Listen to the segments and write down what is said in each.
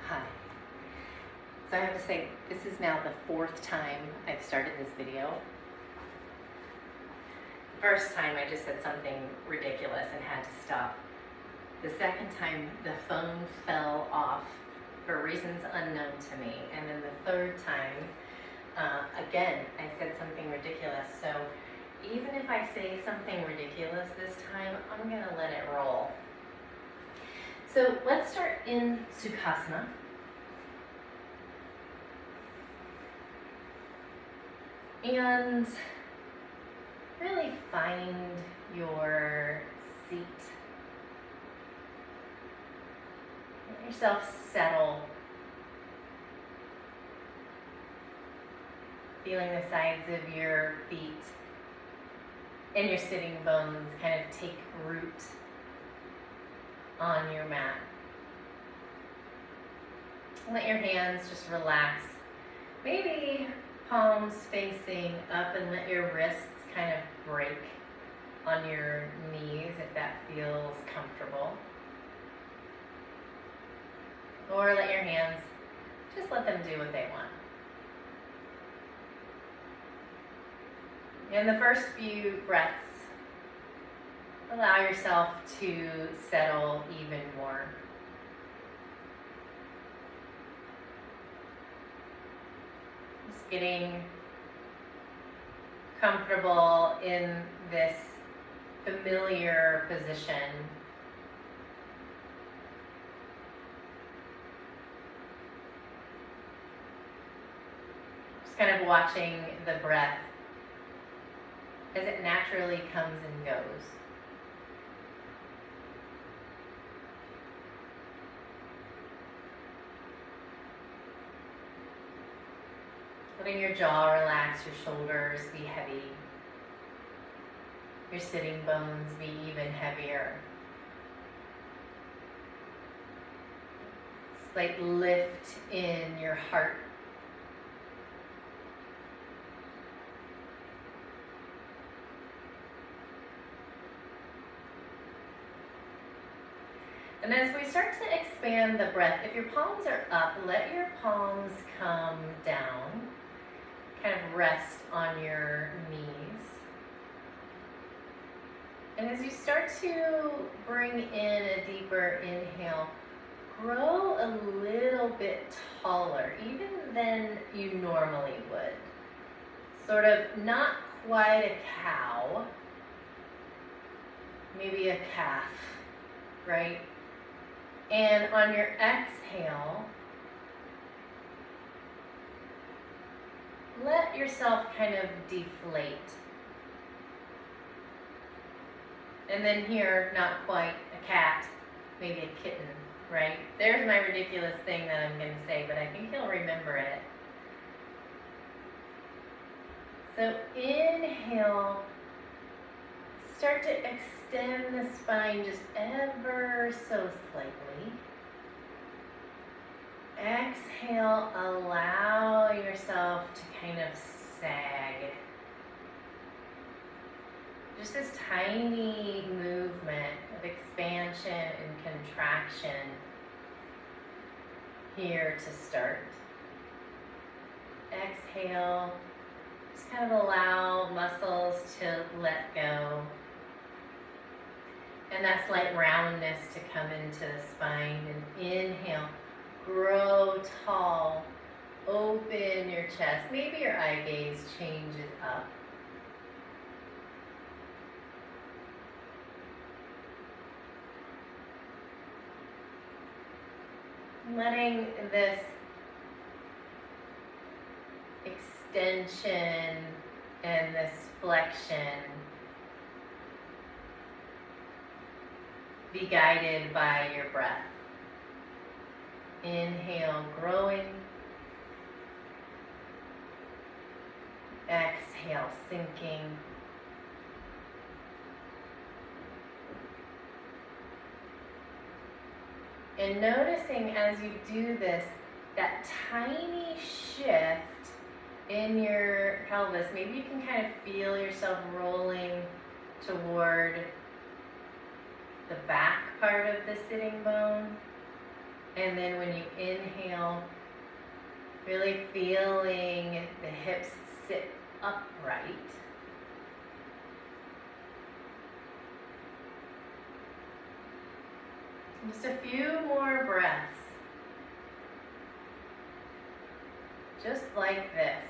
Hi. So I have to say, this is now the fourth time I've started this video. The first time I just said something ridiculous and had to stop. The second time the phone fell off for reasons unknown to me. And then the third time, again, I said something ridiculous. So even if I say something ridiculous this time, I'm gonna let it roll. So let's start in Sukhasana. And really find your seat. Let yourself settle. Feeling the sides of your feet and your sitting bones kind of take root on your mat. Let your hands just relax. Maybe palms facing up, and let your wrists kind of break on your knees if that feels comfortable. Or let your hands, just let them do what they want. In the first few breaths, allow yourself to settle even more. Just getting comfortable in this familiar position. Just kind of watching the breath as it naturally comes and goes. Letting your jaw relax, your shoulders be heavy, your sitting bones be even heavier. Slight lift in your heart. And as we start to expand the breath, if your palms are up, let your palms come down. Kind of rest on your knees. And as you start to bring in a deeper inhale, grow a little bit taller, even than you normally would. Sort of not quite a cow, maybe a calf, right? And on your exhale, let yourself kind of deflate. And then here, not quite a cat, maybe a kitten, right? There's my ridiculous thing that I'm going to say, but I think you'll remember it. So inhale, start to extend the spine just ever so slightly. Exhale, allow yourself to kind of sag. Just this tiny movement of expansion and contraction here to start. Exhale, just kind of allow muscles to let go. And that slight roundness to come into the spine. And inhale. Grow tall, open your chest. Maybe your eye gaze changes up. Letting this extension and this flexion be guided by your breath. Inhale, growing. Exhale, sinking. And noticing as you do this, that tiny shift in your pelvis. Maybe you can kind of feel yourself rolling toward the back part of the sitting bone. And then when you inhale, really feeling the hips sit upright. Just a few more breaths. Just like this.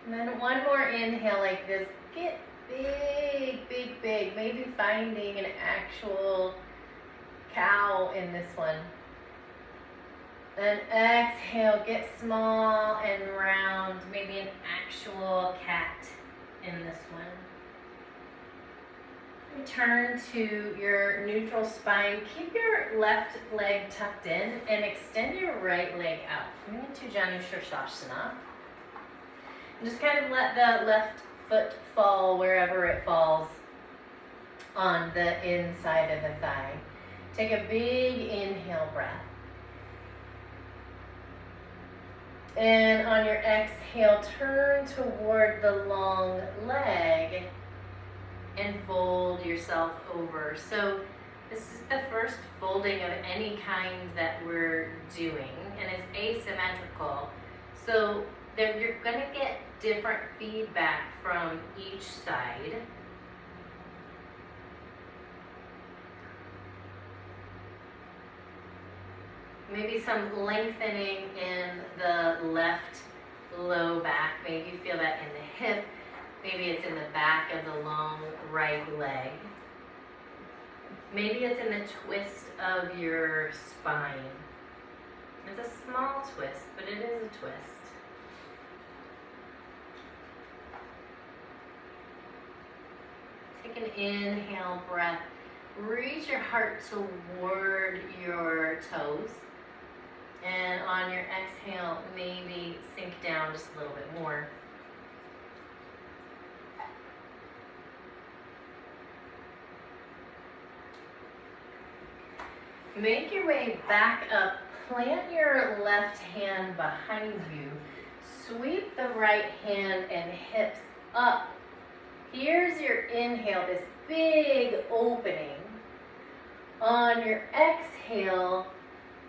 And then one more inhale like this. Get big, big, big. Maybe finding an actual cow in this one. Then exhale, get small and round. Maybe an actual cat in this one. Return to your neutral spine. Keep your left leg tucked in and extend your right leg out. Coming into Janu Shirshasana. And just kind of let the left foot fall wherever it falls on the inside of the thigh. Take a big inhale breath. And on your exhale, turn toward the long leg and fold yourself over. So this is the first folding of any kind that we're doing, and it's asymmetrical. So you're going to get different feedback from each side. Maybe some lengthening in the left low back. Maybe you feel that in the hip. Maybe it's in the back of the long right leg. Maybe it's in the twist of your spine. It's a small twist, but it is a twist. Take an inhale breath. Reach your heart toward your toes. And on your exhale, maybe sink down just a little bit more. Make your way back up. Plant your left hand behind you. Sweep the right hand and hips up. Here's your inhale, this big opening. On your exhale,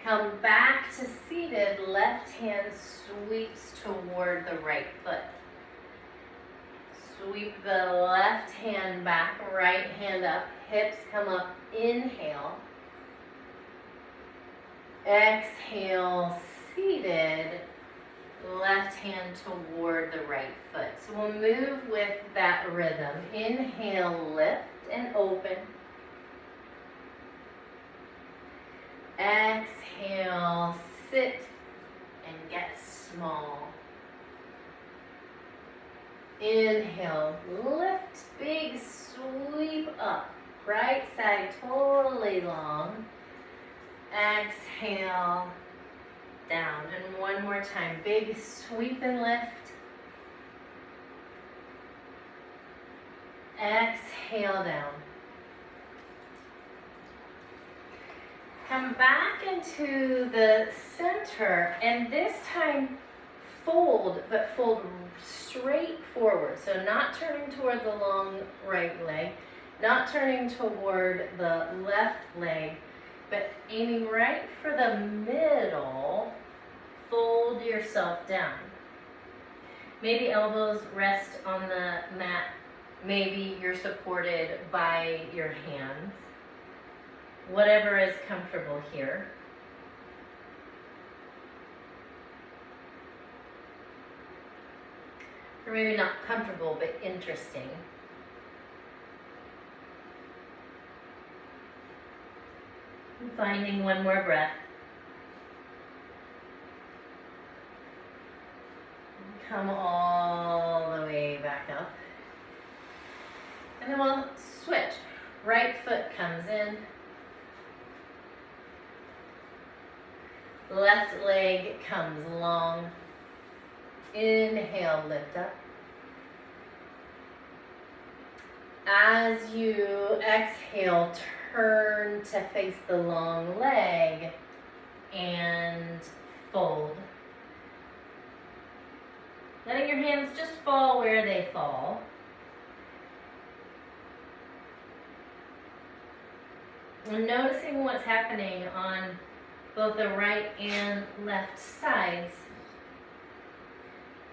come back to seated. Left hand sweeps toward the right foot. Sweep the left hand back, right hand up. Hips come up. Inhale. Exhale, seated. Left hand toward the right foot. So we'll move with that rhythm. Inhale, lift and open. Exhale, sit and get small. Inhale, lift, big sweep up. Right side totally long. Exhale, down. And one more time. Big sweep and lift. Exhale, down. Come back into the center, and this time fold, but fold straight forward. So not turning toward the long right leg, not turning toward the left leg, but aiming right for the middle. Fold yourself down. Maybe elbows rest on the mat. Maybe you're supported by your hands. Whatever is comfortable here. Or maybe not comfortable, but interesting. And finding one more breath. Come all the way back up. And then we'll switch. Right foot comes in. Left leg comes long. Inhale, lift up. As you exhale, turn to face the long leg and fold. Letting your hands just fall where they fall. And noticing what's happening on both the right and left sides.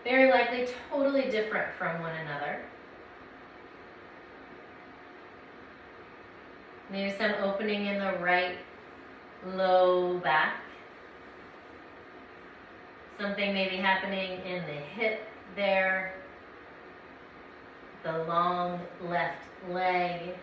Very likely totally different from one another. Maybe some opening in the right low back. Something maybe happening in the hip there. The long left leg.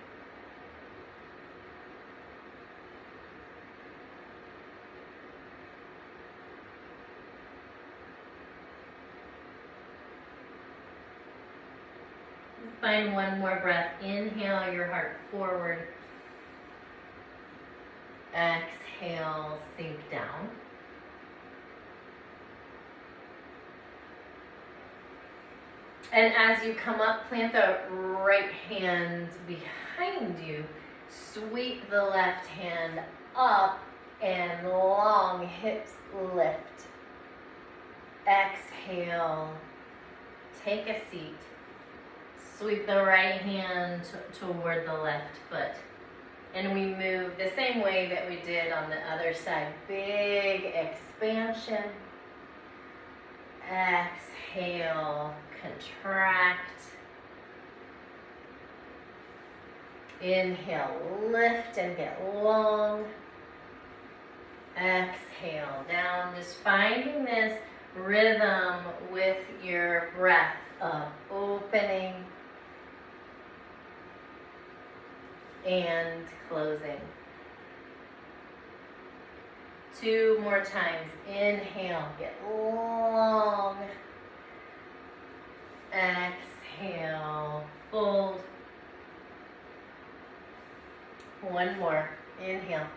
Find one more breath. Inhale your heart forward. Exhale, sink down. And as you come up, plant the right hand behind you. Sweep the left hand up and long hips lift. Exhale, take a seat. Sweep the right hand toward the left foot. And we move the same way that we did on the other side. Big expansion. Exhale, contract. Inhale, lift and get long. Exhale, down. Just finding this rhythm with your breath of opening and closing. 2 more times. Inhale, get long. Exhale, fold. 1 more. Inhale.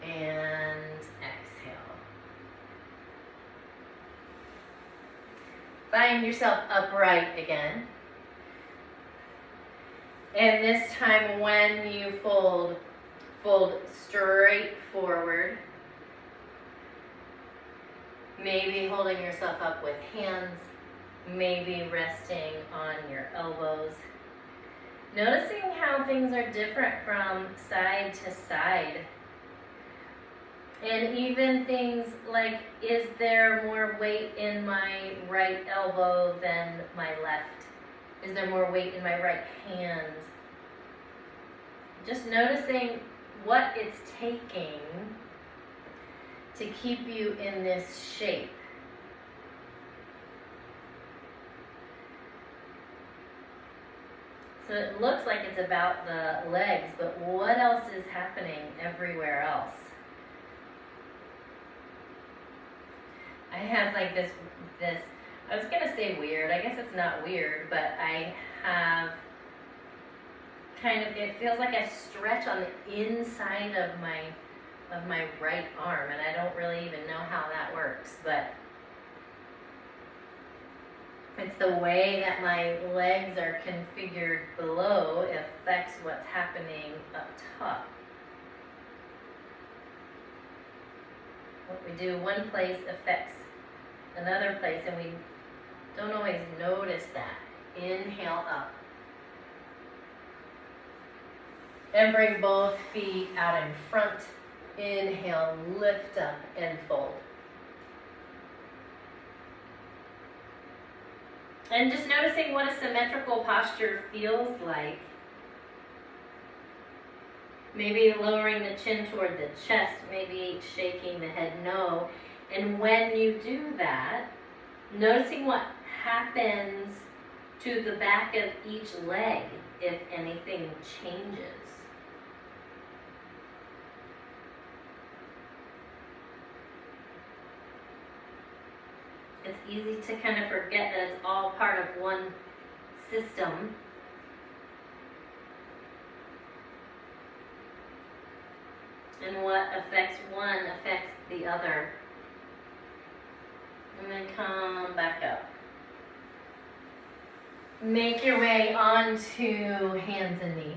And exhale. Find yourself upright again. And this time when you fold, fold straight forward. Maybe holding yourself up with hands, maybe resting on your elbows. Noticing how things are different from side to side. And even things like, is there more weight in my right elbow than my left? Is there more weight in my right hand? Just noticing what it's taking to keep you in this shape. So it looks like it's about the legs, but what else is happening everywhere else? I have like this, I was gonna say weird, I guess it's not weird, but I have kind of, it feels like a stretch on the inside of my right arm, and I don't really even know how that works, but it's the way that my legs are configured below affects what's happening up top. What we do one place affects another place, and we don't always notice that. Inhale up. And bring both feet out in front. Inhale, lift up and fold. And just noticing what a symmetrical posture feels like. Maybe lowering the chin toward the chest, maybe shaking the head no. And when you do that, noticing what happens to the back of each leg, if anything changes. It's easy to kind of forget that it's all part of one system. And what affects one affects the other. And then come back up. Make your way onto hands and knees.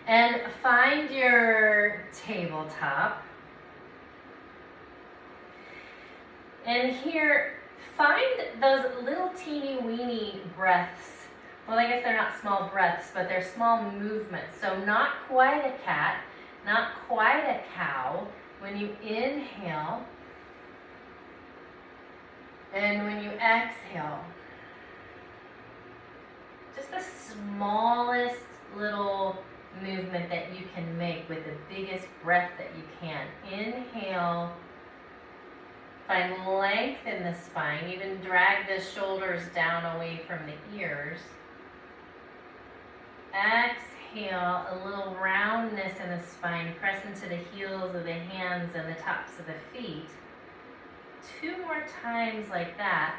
And find your tabletop. And here, find those little teeny weeny breaths. Well, I guess they're not small breaths, but they're small movements. So not quite a cat, not quite a cow. When you inhale, and when you exhale, just the smallest little movement that you can make with the biggest breath that you can. Inhale, find length in the spine, even drag the shoulders down away from the ears. Exhale, a little roundness in the spine, press into the heels of the hands and the tops of the feet. 2 more times like that.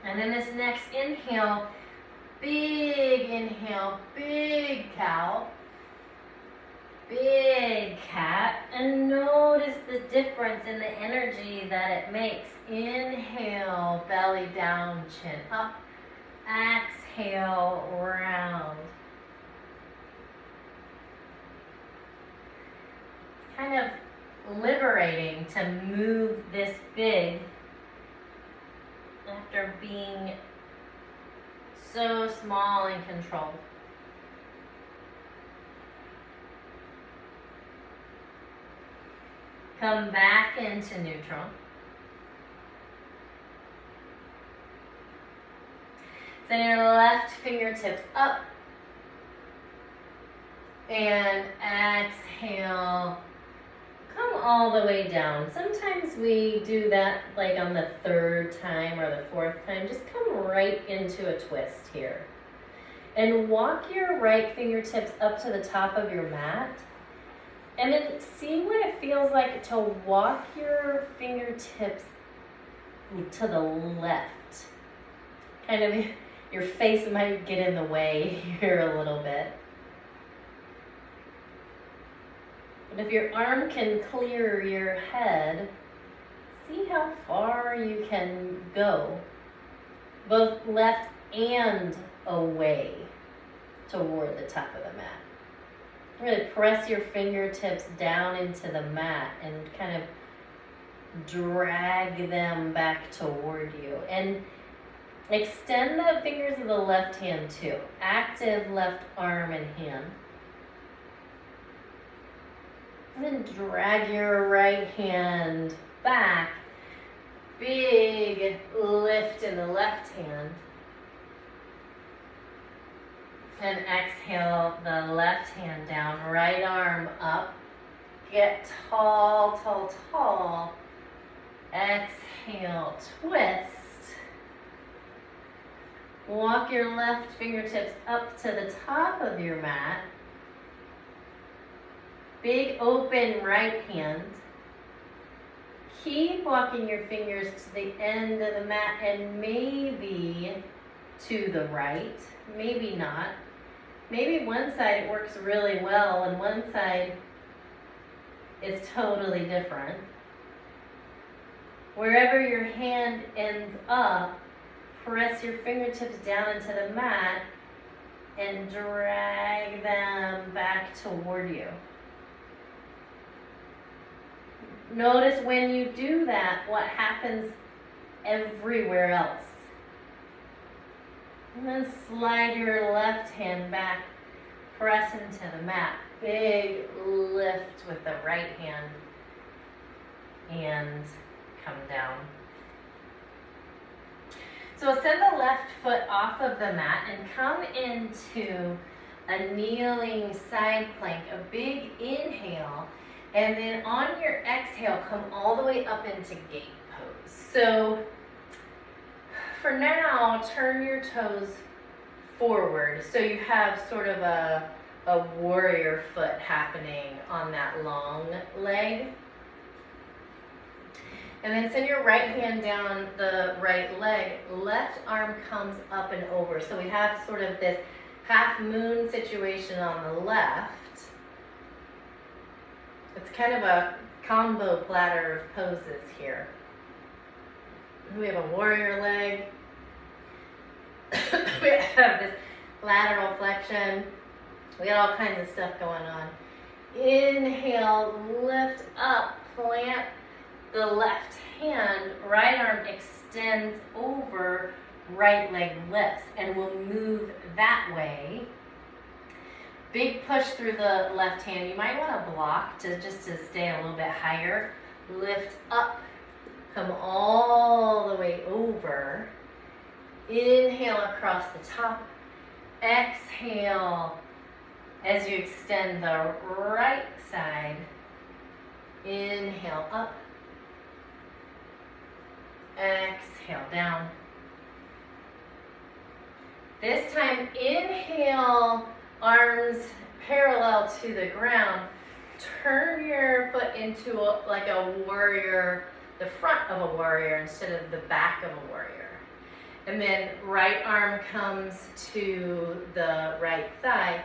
And then this next inhale, big inhale, big cow, big cat, and notice the difference in the energy that it makes. Inhale, belly down, chin up. Exhale, round. It's kind of liberating to move this big after being so small and controlled. Come back into neutral. Send your left fingertips up and exhale. Come all the way down. Sometimes we do that like on the 3rd time or the 4th time. Just come right into a twist here. And walk your right fingertips up to the top of your mat. And then see what it feels like to walk your fingertips to the left. Kind of, your face might get in the way here a little bit. But if your arm can clear your head, see how far you can go, both left and away toward the top of the mat. Really press your fingertips down into the mat and kind of drag them back toward you. And extend the fingers of the left hand too. Active left arm and hand. And then drag your right hand back. Big lift in the left hand. And exhale the left hand down. Right arm up. Get tall, tall, tall. Exhale, twist. Walk your left fingertips up to the top of your mat. Big open right hand. Keep walking your fingers to the end of the mat and maybe to the right, maybe not. Maybe one side it works really well and one side is totally different. Wherever your hand ends up, press your fingertips down into the mat and drag them back toward you. Notice when you do that, what happens everywhere else. And then slide your left hand back, press into the mat. Big lift with the right hand and come down. So send the left foot off of the mat and come into a kneeling side plank, a big inhale. And then on your exhale, come all the way up into gate pose. So for now, turn your toes forward. So you have sort of a warrior foot happening on that long leg. And then send your right hand down the right leg. Left arm comes up and over. So we have sort of this half moon situation on the left. It's kind of a combo platter of poses here. We have a warrior leg. We have this lateral flexion. We got all kinds of stuff going on. Inhale, lift up, plant the left hand, right arm extends over, right leg lifts, and we'll move that way. Big push through the left hand. You might want to block just to stay a little bit higher. Lift up, come all the way over. Inhale across the top. Exhale as you extend the right side. Inhale up. Exhale down. This time, inhale, arms parallel to the ground. Turn your foot into like a warrior, the front of a warrior instead of the back of a warrior. And then right arm comes to the right thigh.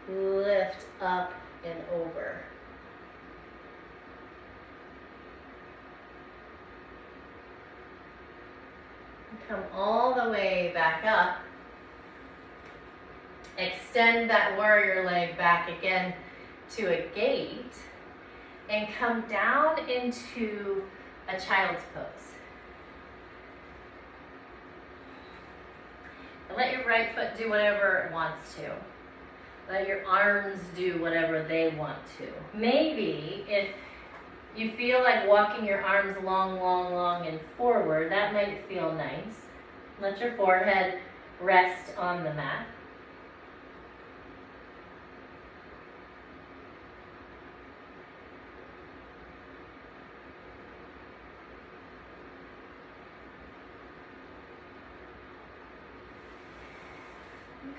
Lift up and over. Come all the way back up. Extend that warrior leg back again to a gate and come down into a child's pose. And let your right foot do whatever it wants to. Let your arms do whatever they want to. Maybe if you feel like walking your arms long and forward, that might feel nice. Let your forehead rest on the mat.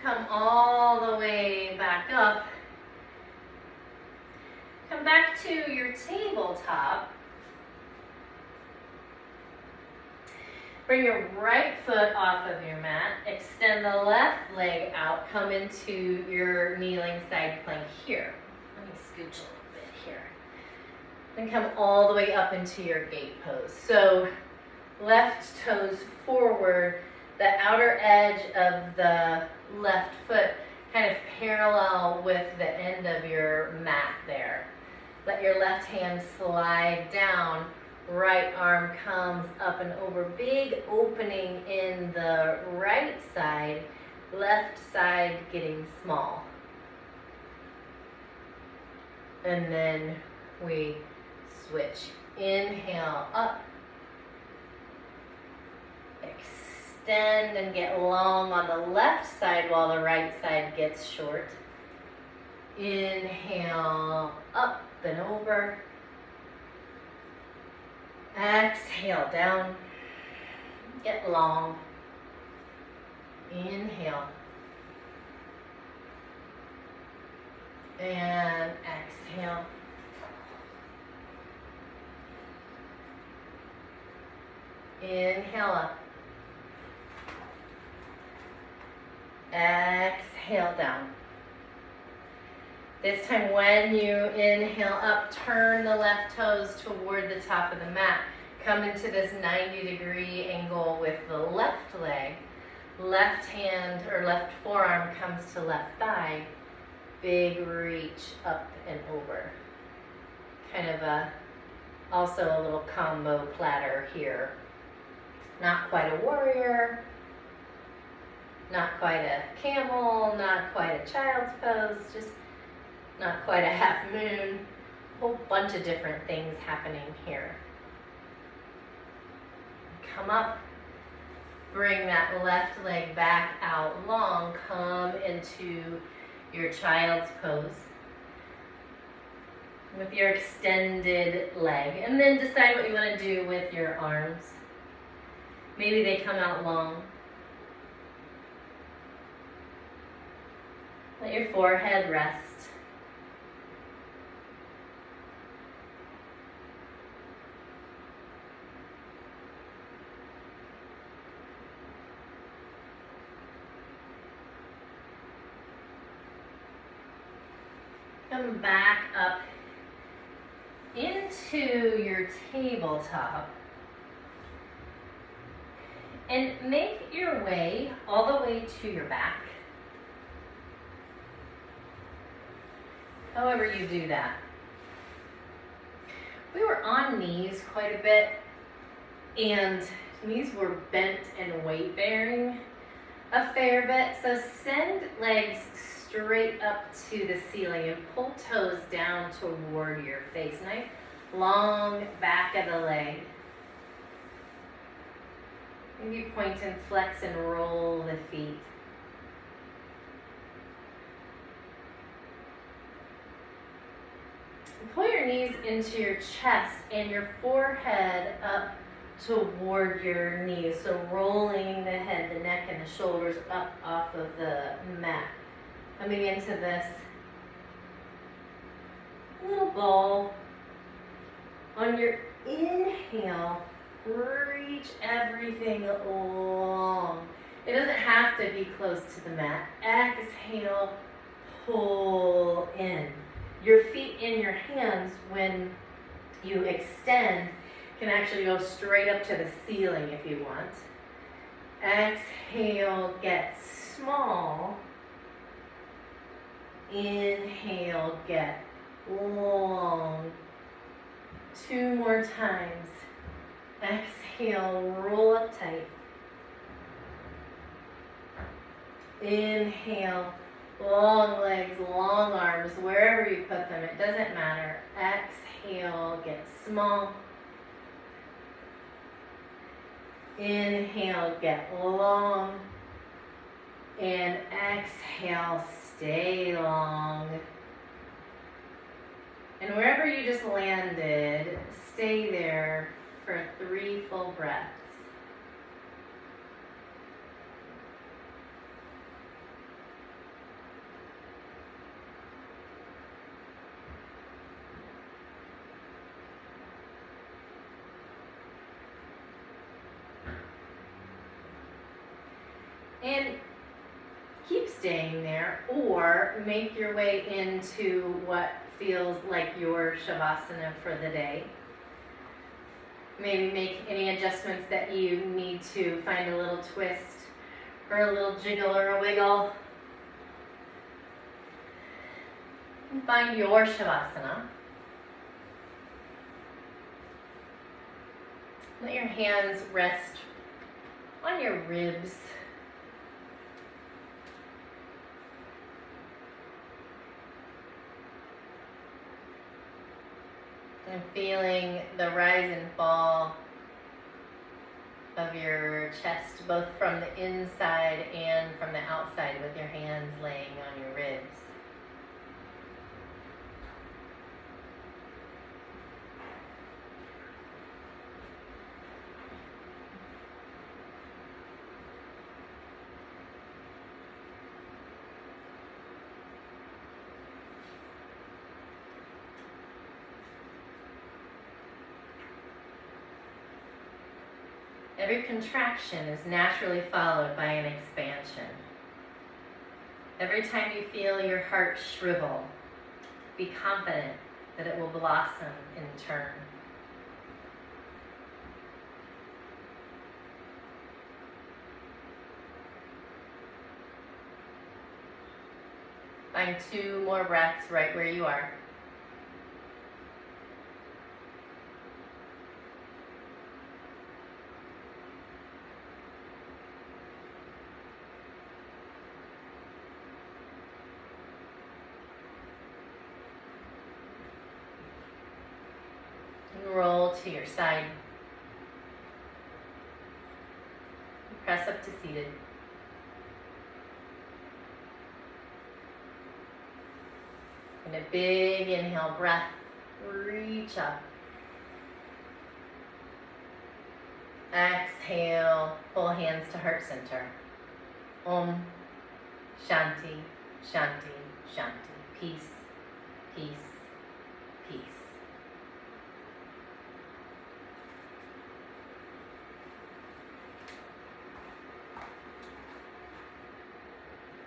Come all the way back up. Come back to your tabletop. Bring your right foot off of your mat. Extend the left leg out. Come into your kneeling side plank here. Let me scooch a little bit here. Then come all the way up into your gate pose. So left toes forward. The outer edge of the left foot kind of parallel with the end of your mat there. Let your left hand slide down. Right arm comes up and over. Big opening in the right side. Left side getting small. And then we switch. Inhale up. Extend and get long on the left side while the right side gets short. Inhale up and over. Exhale down. Get long. Inhale. And exhale. Inhale up. Exhale down. This time when you inhale up, turn the left toes toward the top of the mat. Come into this 90-degree angle with the left leg. Left hand or left forearm comes to left thigh. Big reach up and over. Kind of also a little combo platter here. Not quite a warrior. Not quite a camel, not quite a child's pose, just not quite a half moon. A whole bunch of different things happening here. Come up, bring that left leg back out long, come into your child's pose with your extended leg, and then decide what you want to do with your arms. Maybe they come out long. Let your forehead rest. come back up into your tabletop and make your way all the way to your back. However you do that. We were on knees quite a bit, and knees were bent and weight bearing a fair bit. So send legs straight up to the ceiling and pull toes down toward your face. Nice long back of the leg. Maybe point and flex and roll the feet. Pull your knees into your chest and your forehead up toward your knees. So rolling the head, the neck, and the shoulders up off of the mat. Coming into this little ball. On your inhale, reach everything long. It doesn't have to be close to the mat. Exhale, pull in. Your feet in your hands, when you extend, can actually go straight up to the ceiling if you want. Exhale, get small. Inhale, get long. 2 more times. Exhale, roll up tight. Inhale, long legs, long arms, wherever you put them, it doesn't matter. Exhale, get small. Inhale, get long. And exhale, stay long. And wherever you just landed, stay there for 3 full breaths. And keep staying there, or make your way into what feels like your Shavasana for the day. Maybe make any adjustments that you need to find a little twist or a little jiggle or a wiggle. And find your Shavasana. Let your hands rest on your ribs. And feeling the rise and fall of your chest, both from the inside and from the outside, with your hands laying on your ribs. Every contraction is naturally followed by an expansion. Every time you feel your heart shrivel, be confident that it will blossom in turn. Find 2 more breaths right where you are. Roll to your side. Press up to seated. And a big inhale, breath. Reach up. Exhale, pull hands to heart center. Om, Shanti, Shanti, Shanti. Peace, peace, peace.